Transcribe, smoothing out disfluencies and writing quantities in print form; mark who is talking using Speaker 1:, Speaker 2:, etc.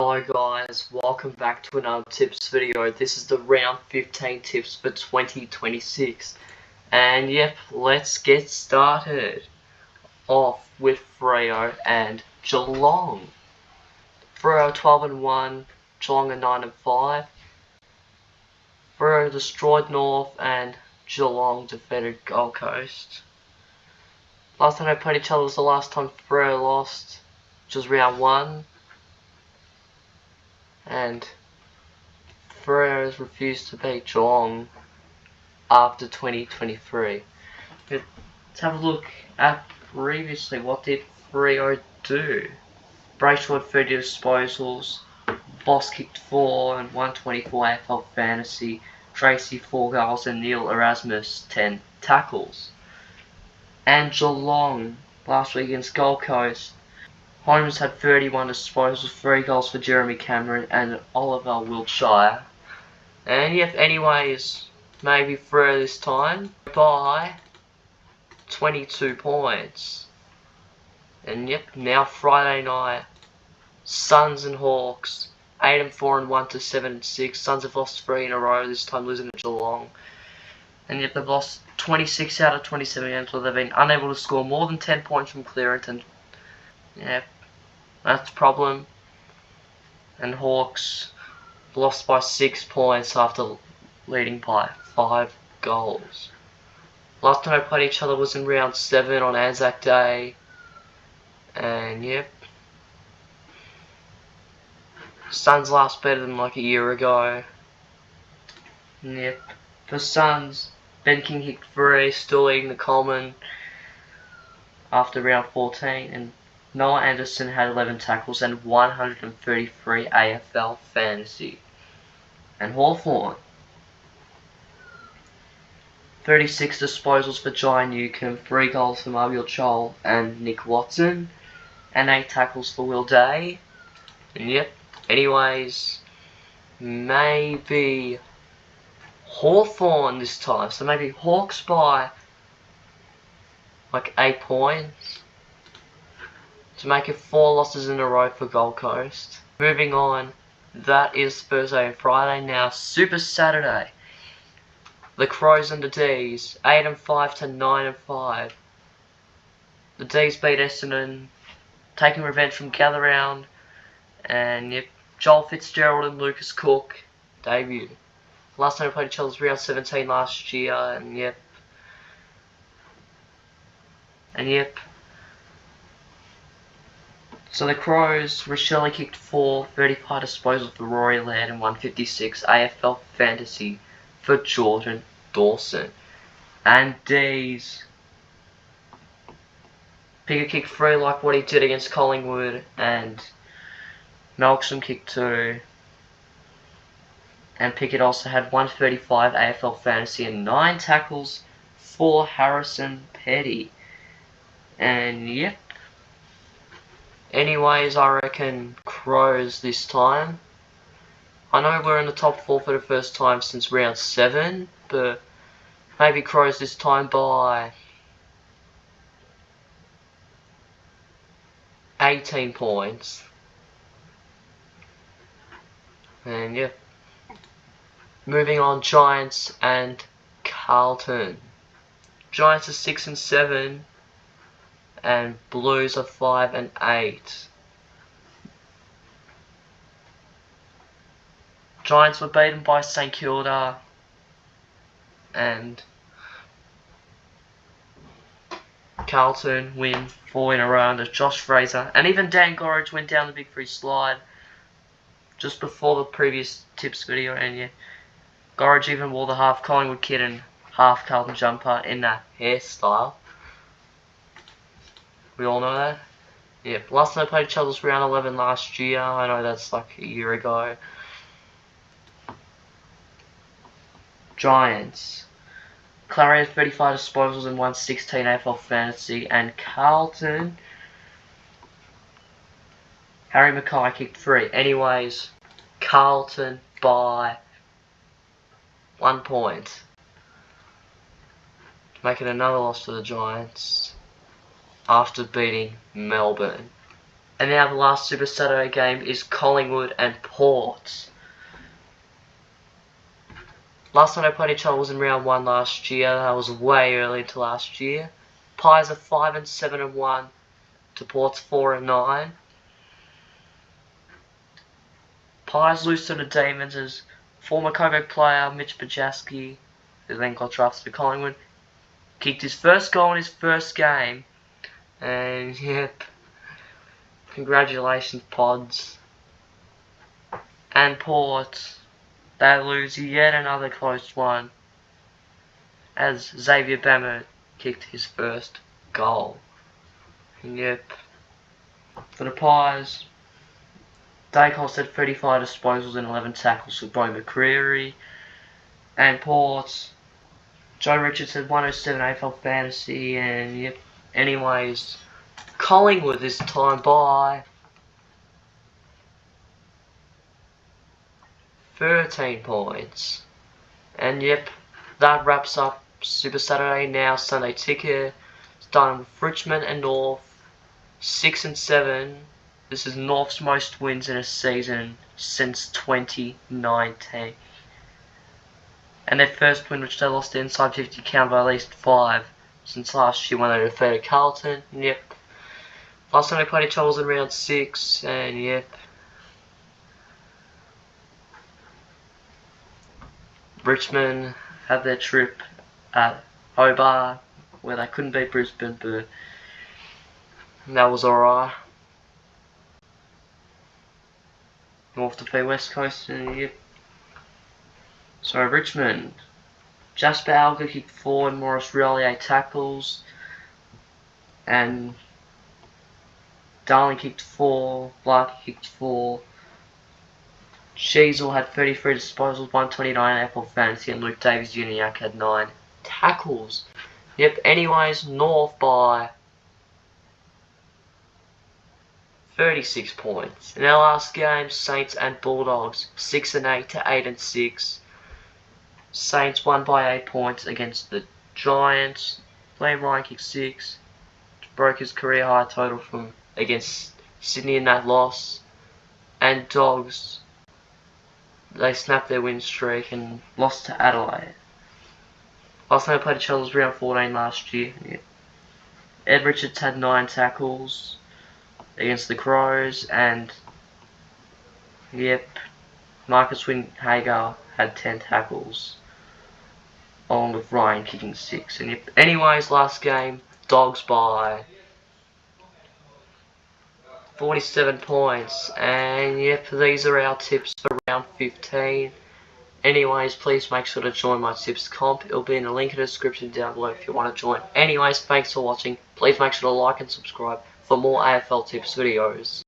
Speaker 1: Hello guys, welcome back to another tips video. This is the round 15 tips for 2026. And yep, let's get started. Off with Freo and Geelong. Freo 12-1, Geelong are 9-5. Freo destroyed North and Geelong defeated Gold Coast. Last time they played each other was the last time Freo lost, which was round 1. And Freo has refused to beat Geelong after 2023. Let's have a look at previously. What did Freo do? Brayshaw had 30 disposals, Boss kicked 4 and 124 AFL Fantasy, Tracy 4 goals and Neil Erasmus 10 tackles. And Geelong last week against Gold Coast, Holmes had 31 disposals, 3 goals for Jeremy Cameron and Oliver Wiltshire. And yep, anyways, maybe Freo this time by 22 points. And yep, now Friday night, Suns and Hawks, 8-4 and 1-7-6. Suns have lost 3 in a row, this time losing to Geelong. And yet they've lost 26 out of 27 games, where they've been unable to score more than 10 points from clearance. And yeah, that's a problem. And Hawks lost by 6 points after leading by 5 goals. Last time they played each other was in round 7 on Anzac Day. And yep, Suns last better than like a year ago. And yep, for Suns, Ben King hit 3, still leading the Coleman after round 14. And Noah Anderson had 11 tackles and 133 AFL Fantasy. And Hawthorn, 36 disposals for Jai Newcomb, 3 goals for Marviel Chol and Nick Watson, and 8 tackles for Will Day. And yep, anyways, maybe Hawthorn this time. So maybe Hawks by like 8 points to make it 4 losses in a row for Gold Coast. Moving on, that is Thursday and Friday. Now Super Saturday, the Crows and the D's, 8-5 to 9-5. The D's beat Essendon, taking revenge from Gather Round. And yep, Joel Fitzgerald and Lucas Cook debut. Last time we played each other was round 17 last year. And yep. So the Crows, Rochelle kicked 4, 35 disposals for Rory Laird and 156 AFL Fantasy for Jordan Dawson. And D's, Pickett kicked 3 like what he did against Collingwood, and Melksham kicked 2. And Pickett also had 135 AFL Fantasy and 9 tackles for Harrison Petty. And yep. Anyways, I reckon Crows this time. I know we're in the top 4 for the first time since round 7, but maybe Crows this time by 18 points. And yeah, moving on, Giants and Carlton. Giants are 6-7. And Blues are 5-8. Giants were beaten by St Kilda, and Carlton win 4 in a row under Josh Fraser. And even Dan Gorridge went down the Big Free slide just before the previous tips video. And yeah, Gorridge even wore the half Collingwood kit and half Carlton jumper in that hairstyle. We all know that? Yep, last time they played each other was round 11 last year. I know that's like a year ago. Giants. Clary had 35 disposals and 116 AFL Fantasy. And Carlton, Harry Mackay kicked 3. Anyways, Carlton by 1 point. Making another loss for the Giants after beating Melbourne. And now the last Super Saturday game is Collingwood and Port. Last time they played each other was in round 1 last year. That was way early into last year. Pies are 5-7-1 to Port's 4-9. Pies lose to the Demons as former Coco player Mitch Bajaski, who then got drafted to Collingwood, kicked his first goal in his first game. And yep, congratulations Pods. And Port, they lose yet another close one as Xavier Bammer kicked his first goal. And yep, for the Pies, Dacos had 35 disposals and 11 tackles for Bo McCreary. And Port, Joe Richards had 107 AFL Fantasy. And yep, anyways, Collingwood this time by 13 points. And yep, that wraps up Super Saturday. Now Sunday ticker, starting with Richmond and North, 6-7. This is North's most wins in a season since 2019. And their first win, which they lost the inside 50 count by at least 5 since last year when they defeated Carlton. Yep. Last time they played each other was in round 6, and yep. Richmond had their trip at Hobart where they couldn't beat Brisbane, but that was alright. North to play West Coast, and yep. So Richmond, Jasper Alger kicked 4 and Morris Rioli 8 tackles, and Darling kicked 4, Larky kicked 4, Sheasel had 33 disposals, 129 AFL Fantasy, and Luke Davies-Uniacke had 9 tackles. Yep, anyways, North by 36 points. In our last game, Saints and Bulldogs, 6-8 to 8-6. Saints won by 8 points against the Giants. Liam Ryan kicked 6, broke his career high total from against Sydney in that loss. And Dogs, they snapped their win streak and lost to Adelaide. Last time they played each other was round 14 last year. Yeah. Ed Richards had 9 tackles against the Crows, and yep, Marcus Wynn-Hagar had 10 tackles, along with Ryan kicking 6. And yep, anyways, last game, Dogs by 47 points. And yep, these are our tips for round 15. Anyways, please make sure to join my tips comp. It'll be in the link in the description down below if you want to join. Anyways, thanks for watching. Please make sure to like and subscribe for more AFL tips videos.